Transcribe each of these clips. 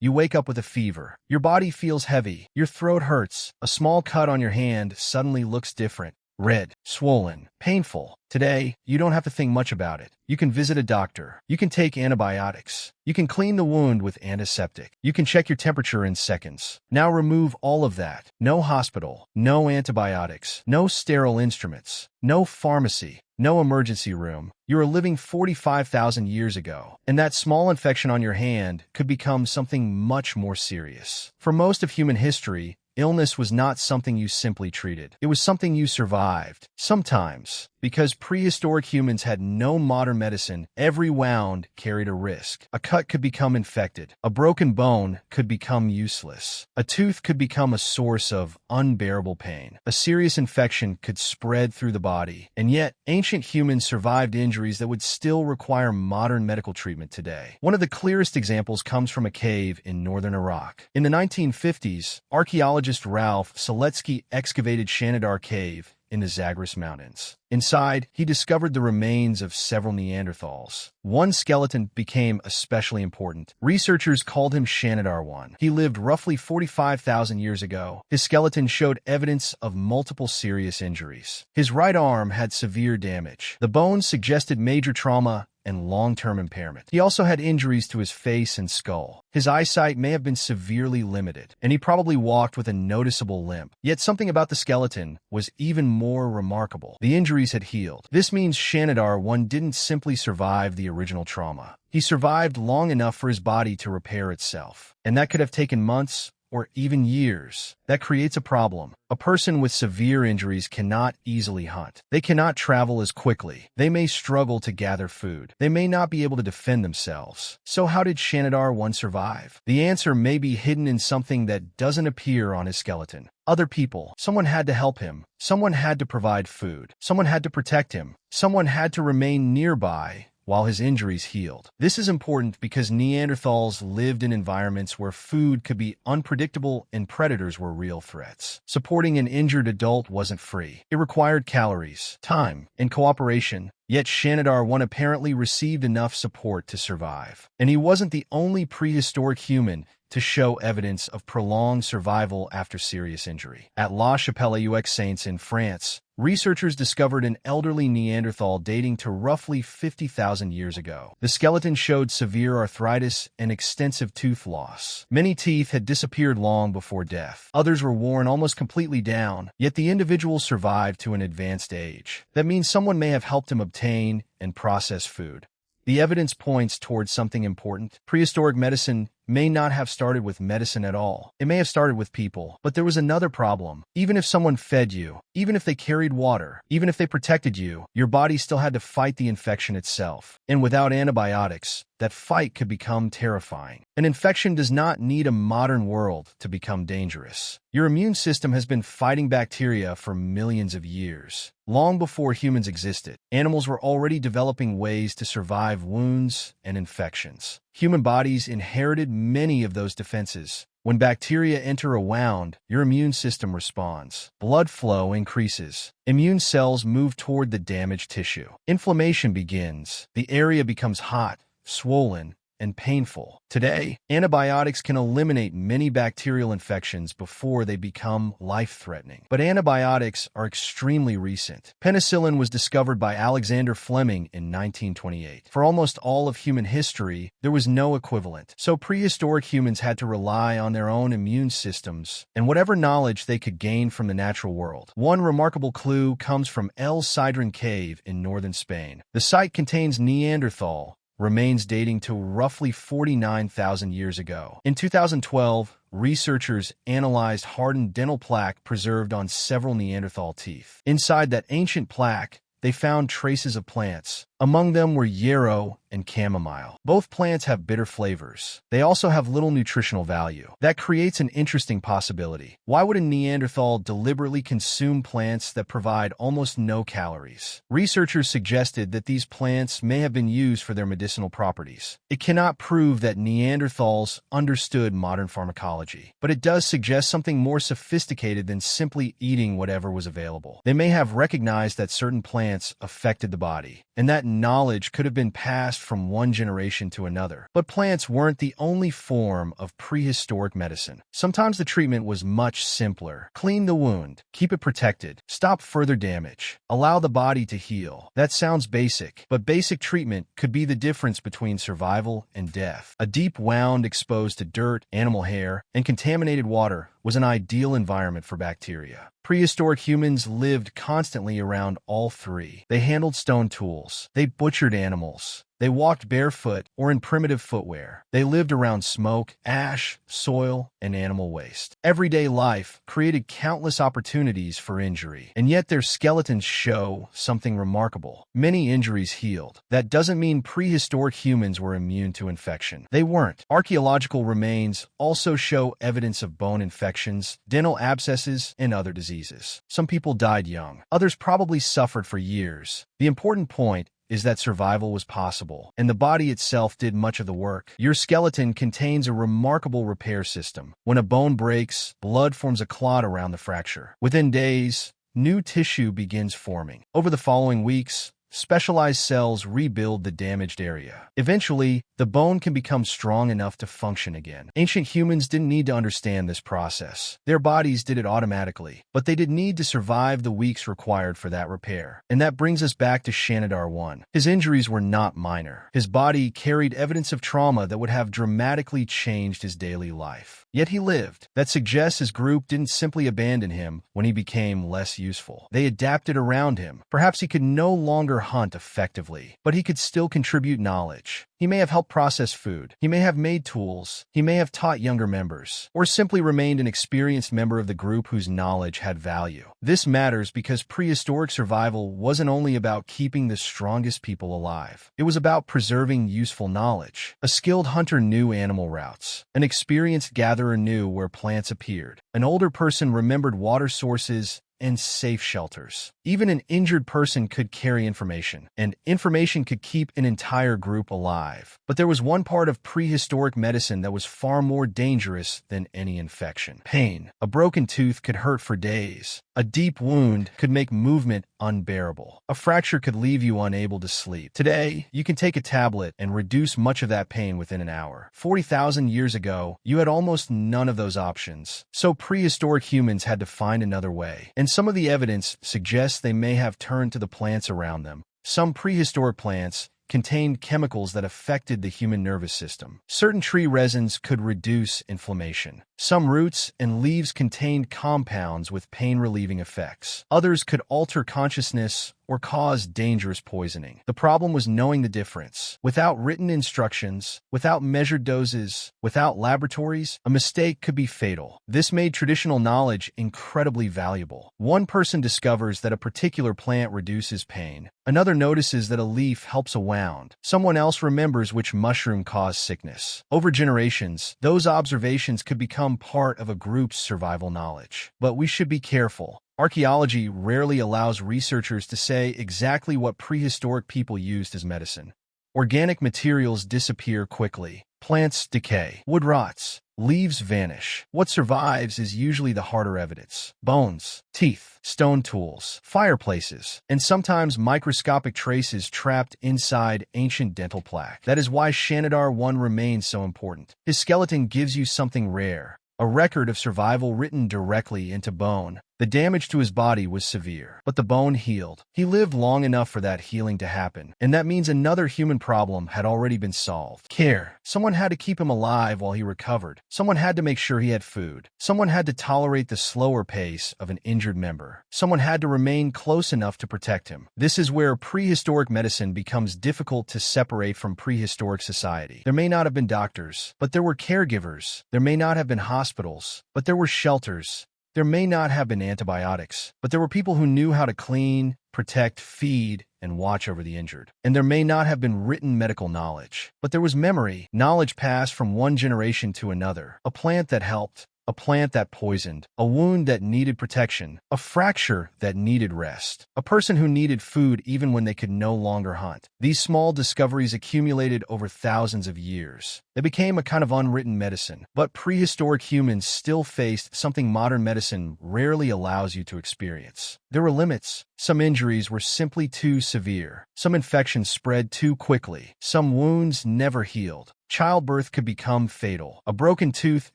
You wake up with a fever. Your body feels heavy. Your throat hurts. A small cut on your hand suddenly looks different. Red, swollen, painful. Today, you don't have to think much about it. You can visit a doctor. You can take antibiotics. You can clean the wound with antiseptic. You can check your temperature in seconds. Now remove all of that. No hospital, no antibiotics, no sterile instruments, no pharmacy, no emergency room. You are living 45,000 years ago, and that small infection on your hand could become something much more serious. For most of human history, illness was not something you simply treated. It was something you survived. Sometimes, because prehistoric humans had no modern medicine, every wound carried a risk. A cut could become infected. A broken bone could become useless. A tooth could become a source of unbearable pain. A serious infection could spread through the body. And yet, ancient humans survived injuries that would still require modern medical treatment today. One of the clearest examples comes from a cave in northern Iraq. In the 1950s, archaeologist Ralph Seletsky excavated Shanidar Cave in the Zagros Mountains. Inside, he discovered the remains of several Neanderthals. One skeleton became especially important. Researchers called him Shanidar I. He lived roughly 45,000 years ago. His skeleton showed evidence of multiple serious injuries. His right arm had severe damage. The bones suggested major trauma and long-term impairment. He also had injuries to his face and skull. His eyesight may have been severely limited, and he probably walked with a noticeable limp. Yet something about the skeleton was even more remarkable. The injuries had healed. This means Shanidar I didn't simply survive the original trauma. He survived long enough for his body to repair itself. And that could have taken months or even years. That creates a problem. A person with severe injuries cannot easily hunt. They cannot travel as quickly. They may struggle to gather food. They may not be able to defend themselves. So how did Shanidar I survive? The answer may be hidden in something that doesn't appear on his skeleton. Other people. Someone had to help him. Someone had to provide food. Someone had to protect him. Someone had to remain nearby while his injuries healed. This is important because Neanderthals lived in environments where food could be unpredictable and predators were real threats. Supporting an injured adult wasn't free. It required calories, time, and cooperation. Yet Shanidar I apparently received enough support to survive. And he wasn't the only prehistoric human to show evidence of prolonged survival after serious injury. At La Chapelle aux Saints in France, researchers discovered an elderly Neanderthal dating to roughly 50,000 years ago. The skeleton showed severe arthritis and extensive tooth loss. Many teeth had disappeared long before death. Others were worn almost completely down, yet the individual survived to an advanced age. That means someone may have helped him obtain and process food. The evidence points towards something important. Prehistoric medicine may not have started with medicine at all. It may have started with people. But there was another problem. Even if someone fed you, even if they carried water, even if they protected you, your body still had to fight the infection itself. And without antibiotics, that fight could become terrifying. An infection does not need a modern world to become dangerous. Your immune system has been fighting bacteria for millions of years. Long before humans existed, animals were already developing ways to survive wounds and infections. Human bodies inherited many of those defenses. When bacteria enter a wound, your immune system responds. Blood flow increases. Immune cells move toward the damaged tissue. Inflammation begins. The area becomes hot, swollen, and painful. Today, antibiotics can eliminate many bacterial infections before they become life-threatening. But antibiotics are extremely recent. Penicillin was discovered by Alexander Fleming in 1928. For almost all of human history, there was no equivalent. So prehistoric humans had to rely on their own immune systems and whatever knowledge they could gain from the natural world. One remarkable clue comes from El Sidrón Cave in northern Spain. The site contains Neanderthal remains dating to roughly 49,000 years ago. In 2012, researchers analyzed hardened dental plaque preserved on several Neanderthal teeth. Inside that ancient plaque, they found traces of plants. Among them were yarrow and chamomile. Both plants have bitter flavors. They also have little nutritional value. That creates an interesting possibility. Why would a Neanderthal deliberately consume plants that provide almost no calories? Researchers suggested that these plants may have been used for their medicinal properties. It cannot prove that Neanderthals understood modern pharmacology, but it does suggest something more sophisticated than simply eating whatever was available. They may have recognized that certain plants affected the body. and that knowledge could have been passed from one generation to another. But plants weren't the only form of prehistoric medicine. Sometimes the treatment was much simpler. Clean the wound, keep it protected, stop further damage, allow the body to heal. That sounds basic, but basic treatment could be the difference between survival and death. A deep wound exposed to dirt, animal hair, and contaminated water was an ideal environment for bacteria. Prehistoric humans lived constantly around all three. They handled stone tools. They butchered animals. They walked barefoot or in primitive footwear. They lived around smoke, ash, soil, and animal waste. Everyday life created countless opportunities for injury, and yet their skeletons show something remarkable. Many injuries healed. That doesn't mean prehistoric humans were immune to infection. They weren't. Archaeological remains also show evidence of bone infections, dental abscesses, and other diseases. Some people died young. Others probably suffered for years. The important point is that survival was possible, and the body itself did much of the work. Your skeleton contains a remarkable repair system. When a bone breaks, blood forms a clot around the fracture. Within days, new tissue begins forming. Over the following weeks, specialized cells rebuild the damaged area. Eventually, the bone can become strong enough to function again. Ancient humans didn't need to understand this process. Their bodies did it automatically, but they did need to survive the weeks required for that repair. And that brings us back to Shanidar 1. His injuries were not minor. His body carried evidence of trauma that would have dramatically changed his daily life. Yet he lived. That suggests his group didn't simply abandon him when he became less useful. They adapted around him. Perhaps he could no longer hunt effectively, but he could still contribute knowledge. He may have helped process food. He may have made tools. He may have taught younger members, or simply remained an experienced member of the group whose knowledge had value. This matters because prehistoric survival wasn't only about keeping the strongest people alive. It was about preserving useful knowledge. A skilled hunter knew animal routes. An experienced gatherer knew where plants appeared. An older person remembered water sources and safe shelters. Even an injured person could carry information, and information could keep an entire group alive. But there was one part of prehistoric medicine that was far more dangerous than any infection: pain. A broken tooth could hurt for days. A deep wound could make movement unbearable. A fracture could leave you unable to sleep. Today, you can take a tablet and reduce much of that pain within an hour. 40,000 years ago, you had almost none of those options. So prehistoric humans had to find another way. And some of the evidence suggests they may have turned to the plants around them. Some prehistoric plants contained chemicals that affected the human nervous system. Certain tree resins could reduce inflammation. Some roots and leaves contained compounds with pain-relieving effects. Others could alter consciousness or cause dangerous poisoning. The problem was knowing the difference. Without written instructions, without measured doses, without laboratories, a mistake could be fatal. This made traditional knowledge incredibly valuable. One person discovers that a particular plant reduces pain. Another notices that a leaf helps a wound. Someone else remembers which mushroom caused sickness. Over generations, those observations could become part of a group's survival knowledge. But we should be careful. Archaeology rarely allows researchers to say exactly what prehistoric people used as medicine. Organic materials disappear quickly. Plants decay. Wood rots. Leaves vanish. What survives is usually the harder evidence: bones, teeth, stone tools, fireplaces, and sometimes microscopic traces trapped inside ancient dental plaque. That is why Shanidar 1 remains so important. His skeleton gives you something rare: a record of survival written directly into bone. The damage to his body was severe, but the bone healed. He lived long enough for that healing to happen, and that means another human problem had already been solved: care. Someone had to keep him alive while he recovered. Someone had to make sure he had food. Someone had to tolerate the slower pace of an injured member. Someone had to remain close enough to protect him. This is where prehistoric medicine becomes difficult to separate from prehistoric society. There may not have been doctors, but there were caregivers. There may not have been hospitals, but there were shelters. There may not have been antibiotics, but there were people who knew how to clean, protect, feed, and watch over the injured. And there may not have been written medical knowledge, but there was memory, knowledge passed from one generation to another, a plant that helped, a plant that poisoned, a wound that needed protection, a fracture that needed rest, a person who needed food even when they could no longer hunt. These small discoveries accumulated over thousands of years. They became a kind of unwritten medicine, but prehistoric humans still faced something modern medicine rarely allows you to experience. There were limits. Some injuries were simply too severe. Some infections spread too quickly. Some wounds never healed. Childbirth could become fatal. A broken tooth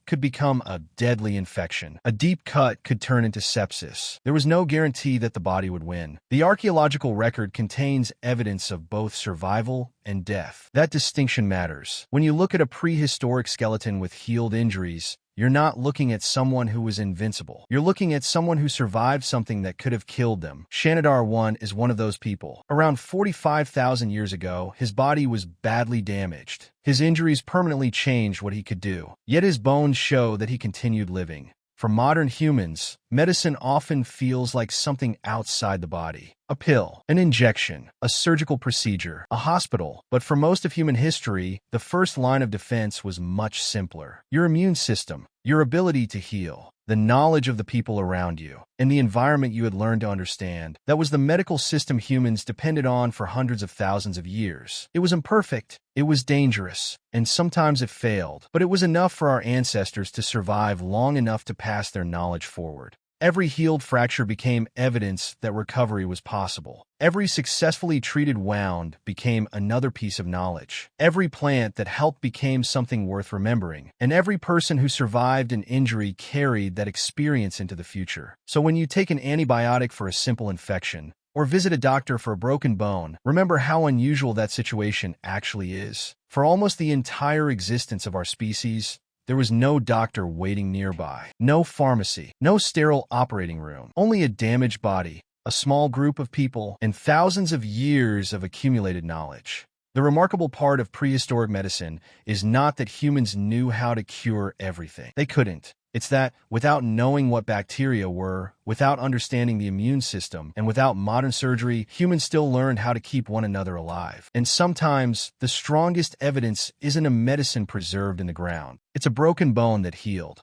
could become a deadly infection. A deep cut could turn into sepsis. There was no guarantee that the body would win. The archaeological record contains evidence of both survival and death. That distinction matters. When you look at a prehistoric skeleton with healed injuries, you're not looking at someone who was invincible. You're looking at someone who survived something that could have killed them. Shanidar I is one of those people. Around 45,000 years ago, his body was badly damaged. His injuries permanently changed what he could do. Yet his bones show that he continued living. For modern humans, medicine often feels like something outside the body. A pill, an injection, a surgical procedure, a hospital. But for most of human history, the first line of defense was much simpler. Your immune system, your ability to heal, the knowledge of the people around you, and the environment you had learned to understand. That was the medical system humans depended on for hundreds of thousands of years. It was imperfect, it was dangerous, and sometimes it failed, but it was enough for our ancestors to survive long enough to pass their knowledge forward. Every healed fracture became evidence that recovery was possible. Every successfully treated wound became another piece of knowledge. Every plant that helped became something worth remembering. And every person who survived an injury carried that experience into the future. So when you take an antibiotic for a simple infection, or visit a doctor for a broken bone, remember how unusual that situation actually is. For almost the entire existence of our species, there was no doctor waiting nearby, no pharmacy, no sterile operating room, only a damaged body, a small group of people, and thousands of years of accumulated knowledge. The remarkable part of prehistoric medicine is not that humans knew how to cure everything. They couldn't. It's that, without knowing what bacteria were, without understanding the immune system, and without modern surgery, humans still learned how to keep one another alive. And sometimes, the strongest evidence isn't a medicine preserved in the ground. It's a broken bone that healed.